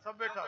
सब बैठा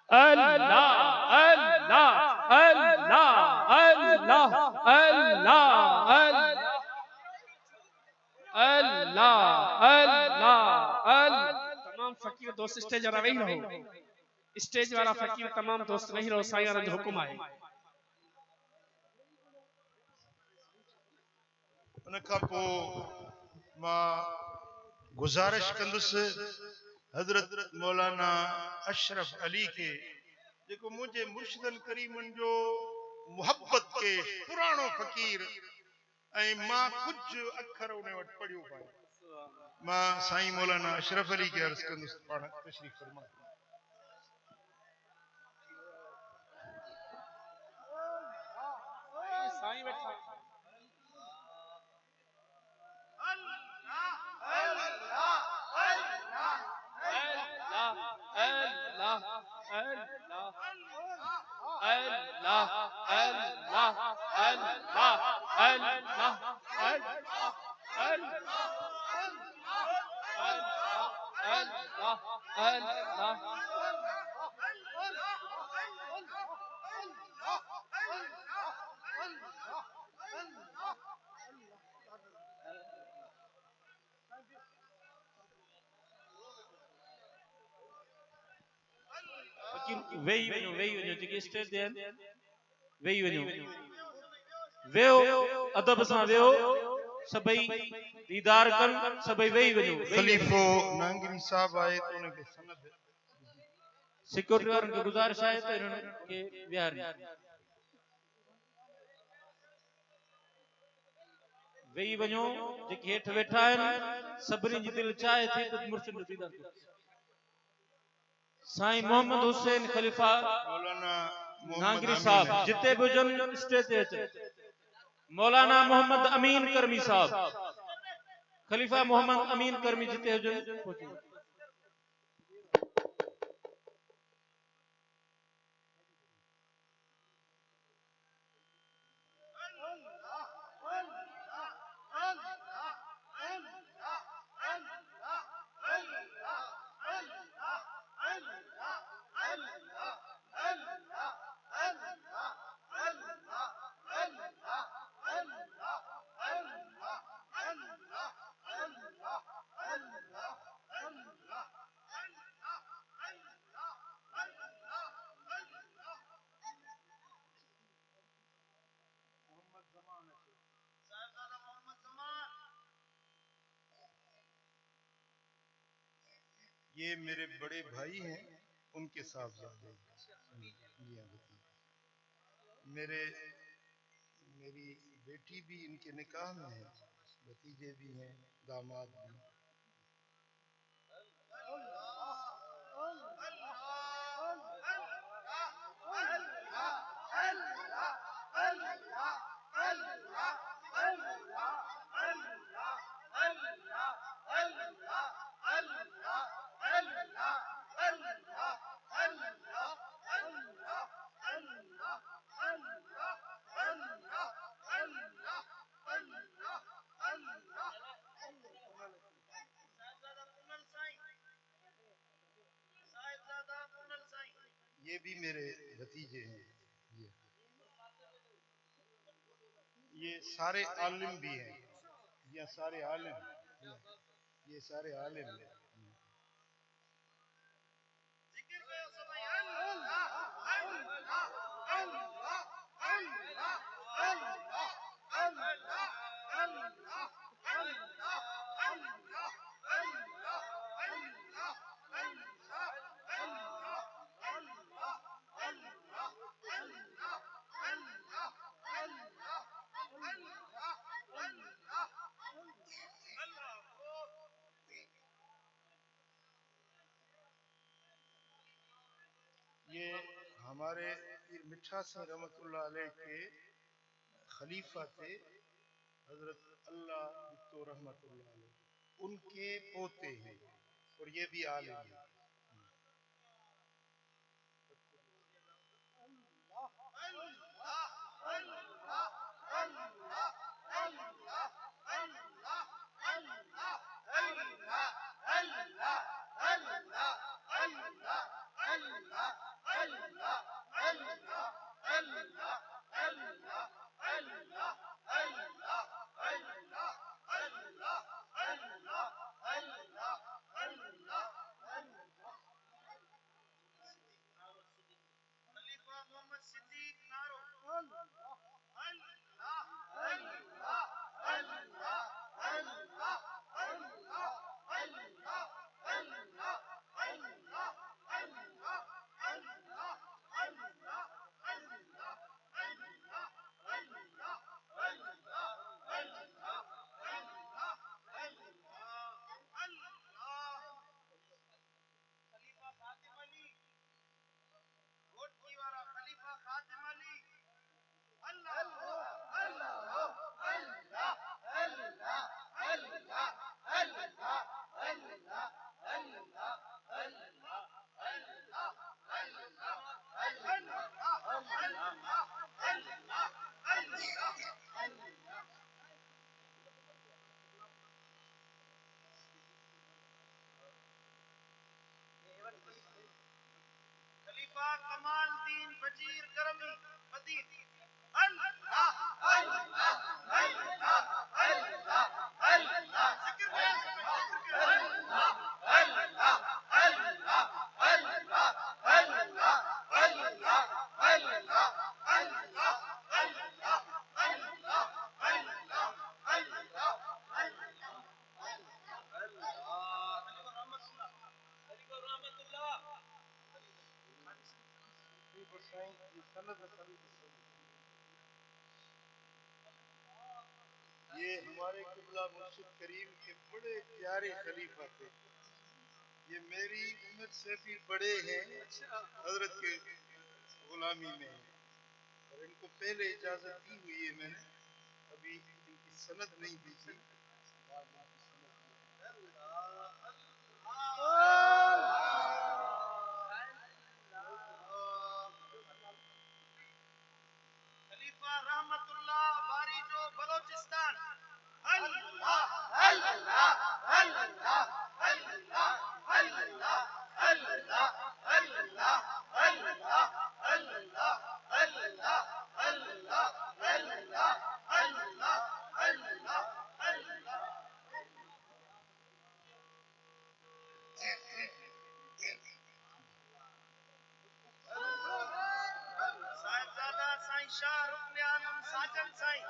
अल्लाह अल्लाह अल्लाह अल्लाह अल्लाह अल्लाह अल्लाह अल्लाह। तमाम फकीर दोस्त स्टेज वाला वही रहो, स्टेज वाला फकीर तमाम दोस्त वही रहो, साईं जो हुक्म आहे। उनखां पोइ मां गुज़ारिश कंदुसि हज़रत मौलाना अशरफ अली के जेको मुंहिंजे मुर्शिदनि करीमनि जो मुहब्बत के पुराणो फ़कीर ऐं मां कुझु अखर उन वटि पढ़ियो पाए। मां साईं मौलाना अशरफ अली के अर्ज़ कंदुसि पाण तशरीफ़ फरमा। साईं बैठा वेही वञो जेके स्टेज ते आहिनि, वेही वञो, वेहो अदब सां वेहो, सभई दीदार कनि, सभई वेही वञो। खलीफो नांगरी साहब आए तो उनके सनद सिक्योरिटी वारनि खे गुज़ारिश आहे त इन्हनि खे विहारियो। वेही वञो, जेके हेठि वेठा आहिनि सभिनी जी दिलि चाहे थी त मुर्शिद जो दीदार कनि। साईं मोहम्मद हुसैन खलीफा मौलाना नांगरी साहब जिते भी हुजनि स्टेज ते अचनि। मौलाना मोहम्मद अमीन करमी साहब, खलीफा मोहम्मद अमीन करमी जिते हुजनि पहुंचो। ये मेरे बड़े भाई हैं, उनके साहबजादे मेरी बेटी भी इनके निकाह में है, भतीजे भी हैं, दामाद भी। ये भी मेरे भतीजे हैं। ये सारे आलिम भी हैं, ये सारे आलिम, ये सारे आलिम हैं। हमारे पीर मिठा सिंह रहमतुल्लाह अलैह के खलीफा थे हजरत अल्लाह भुट्टो रहमतुल्लाह अलैह, उनके पोते हैं और ये भी आलिम हैं। खलीफा कमाल दीन वजीर करमी मदीन ये हमारे किबला मुर्शिद करीम के बड़े प्यारे खलीफा थे। ये मेरी उम्र से भी बड़े हैं, हजरत के गुलामी में हैं और इनको पहले इजाजत दी हुई है मैंने, अभी इनकी सनद नहीं दी थी। खलीफा रहमतुल्लाह बारी जो बलोचिस्तान साहिबजादा साईं शाह रुकने आलम साजन साईं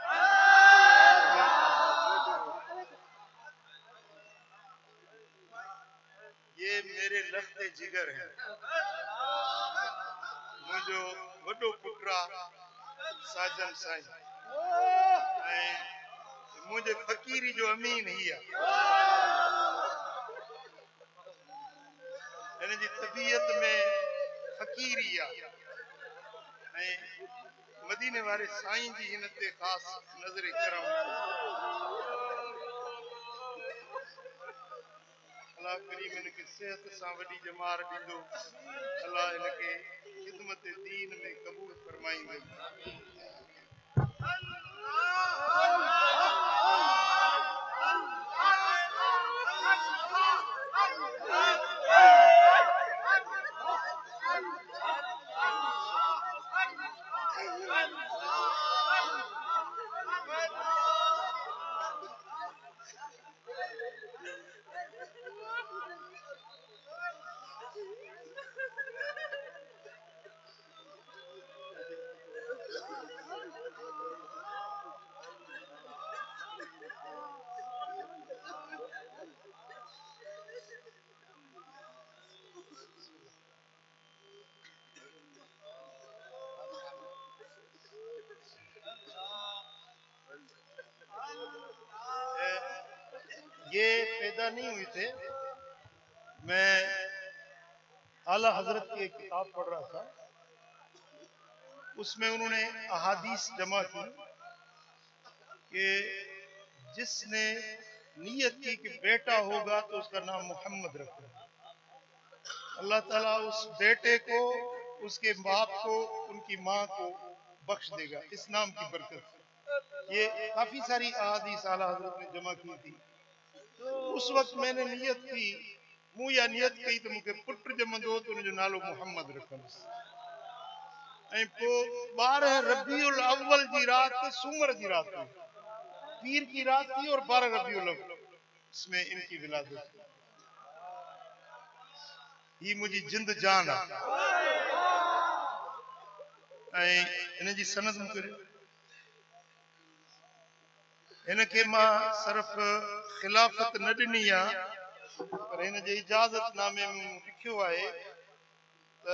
ये मेरे लफ्ते जिगर हैं, मुझो वडो पुटरा साजन साईं ऐं मुझे फकीरी जो अमीन ही है। इन जी तबीयत में फकीरी आहे ऐं मदीने वारे साईं जी हिन ते ख़ासि नज़र करम। अल्लाह करीम इनखे सेहत सां वॾी जमार ॾींदो, अल्लाह इनखे ख़िदमत दीन में क़बूल फरमाईंदो। ये पैदा नहीं हुए थे, मैं आला हजरत की एक किताब पढ़ रहा था, उसमें उन्होंने अहादीस जमा की कि जिसने नियत की कि बेटा होगा तो उसका नाम मोहम्मद रखो, अल्लाह ताला उस बेटे को, उसके बाप को, उनकी माँ को बख्श देगा इस नाम की बरकत से। ये काफी सारी अहादीस आला हजरत ने जमा की थी। उस वक्त मैंने नियत की, मूं या नियत कई तो मूंखे पुट जमंदो तो उनजो नालो मोहम्मद रखंदुसि। ऐं पोइ 12 रबीउल अव्वल जी रात सूमर जी रात हुई, पीर की रात थी और 12 रबीउल अव्वल इसमें इनकी विलादत थी। ही मुझी जिंद जान आहे ऐं इन जी सनद मूंखे इनखे मां सिर्फ़ खिलाफ़त न ॾिनी आहे, पर हिन जे इजाज़तनामे में मूं लिखियो आहे त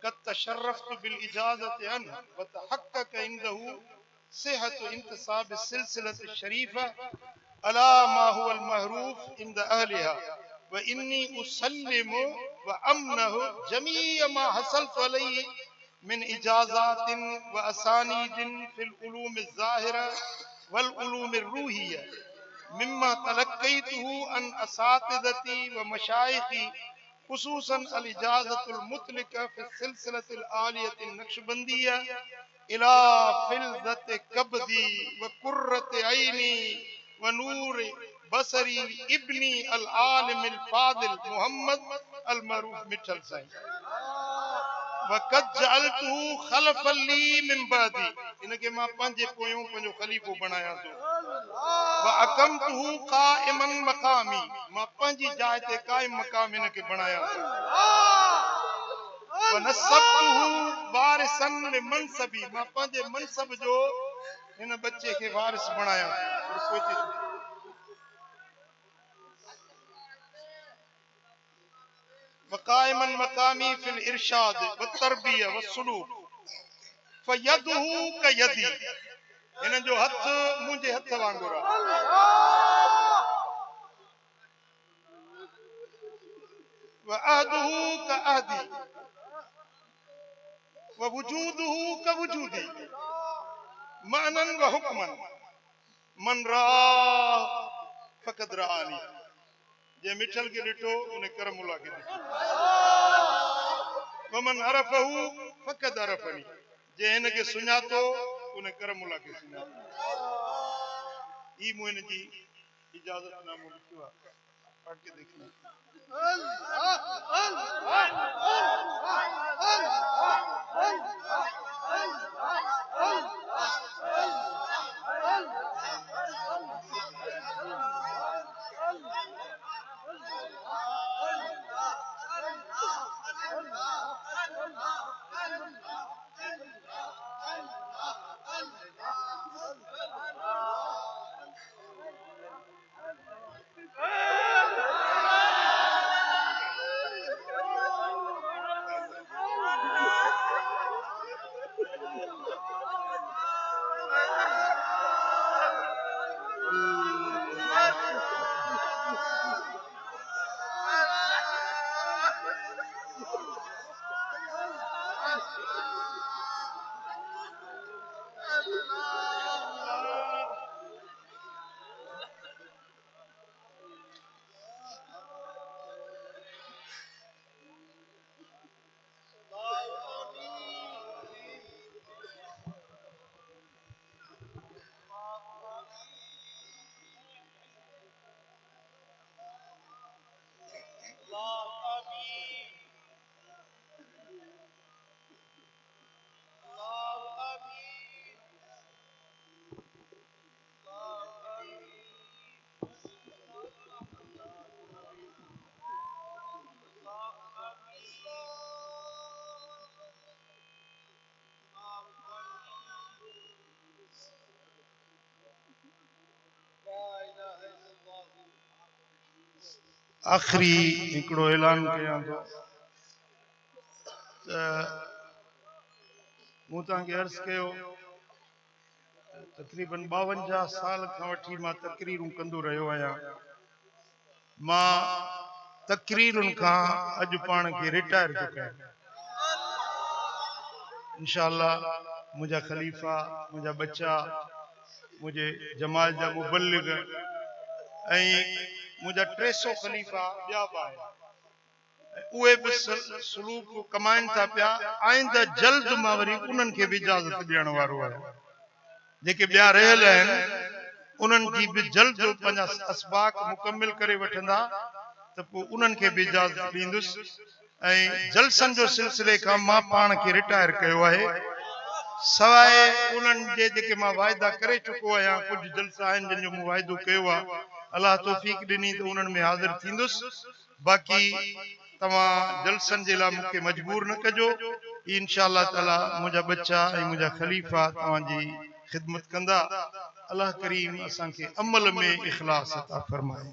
قد تشرفت بالإجازة عنه وتحقق عنده صحة انتصاب السلسلة الشريفة على ما هو المعروف عند أهلها، وإني أسلم وأمنه جميع ما حصلت عليه من إجازات وأسانيد في العلوم الظاهرة والعلوم الروحية مما تلقيته عن أساتذتي ومشايخي، خصوصا الإجازة المطلقة في السلسلة العالية النقشبندية إلى فلذة كبدي وقرة عيني ونور بصري ابني العالم الفاضل محمد المعروف مٹھل سائیں، وقد جعلته خلفا لي من بعدي، इनके मां पंहिंजे पोयों पंहिंजो ख़लीफ़ो बणायां थो। وأقمته قائما مقامي، मां पंहिंजी जाइ ते क़ाइम मक़ाम इनखे बणायां थो। ونسبته وارثا لمنصبي، मां पंहिंजे मनसब जो हिन बच्चे खे वारिस बणायां थो। وقائما مقامي في الإرشاد والتربية والسلوك فيده كيدي، हिन जो हथ मुंहिंजे हथ वांगुरु आहे। وعهده كعهدي ووجوده كوجودي معنى وحكما من رآه فقد رآني، जे मिठल के ॾिठो उन करमुला के ॾिठो। वमन अरफहू फक़द अरफनी, जे हिन खे सुञातो उन करमुला के सुञातो। ही मूं हिन जी इजाज़तनामो लिखियो आहे, पढ़ के देखना। आखिरी हिकिड़ो ऐलान कयां थो त मूं तव्हांखे अर्ज़ कयो तक़रीबन 52 साल खां वठी मां तकरीरूं कंदो रहियो आहियां। मां तकरीरुनि खां अॼु पाण खे रिटायर थो कयां। इंशाअल्लाह मुंहिंजा ख़लीफ़ा, मुंहिंजा बच्चा, मुंहिंजे जमात जा मुबल्लिग ऐं मुंहिंजा 300 ख़लीफ़ा ॿिया बि आहिनि, उहे बि सलूक कमाइनि था पिया। आइंदा जल्द मां वरी उन्हनि खे बि इजाज़त ॾियण वारो आहियां। जेके ॿिया रहियल आहिनि उन्हनि जी बि जल्द पंहिंजा असबाक मुकमिल करे वठंदा त पोइ उन्हनि खे बि इजाज़त ॾींदुसि। ऐं जलसनि जो सिलसिले खां मां पाण खे रिटायर कयो आहे, सवाइ उन्हनि जे जेके मां वाइदा करे चुको आहियां। कुझु जलसा आहिनि जिन जो मूं वाइदो कयो आहे, अलाह तौफ़ीक ॾिनी त उन्हनि में हाज़िर थींदुसि। बाक़ी तव्हां जलसनि जे लाइ मूंखे मजबूर न कजो। इंशाअल्लाह ताला मुंहिंजा बच्चा ऐं मुंहिंजा ख़लीफ़ा तव्हांजी ख़िदमत कंदा। अल्लाह करीम असांखे अमल में इख़लास अता फरमाए।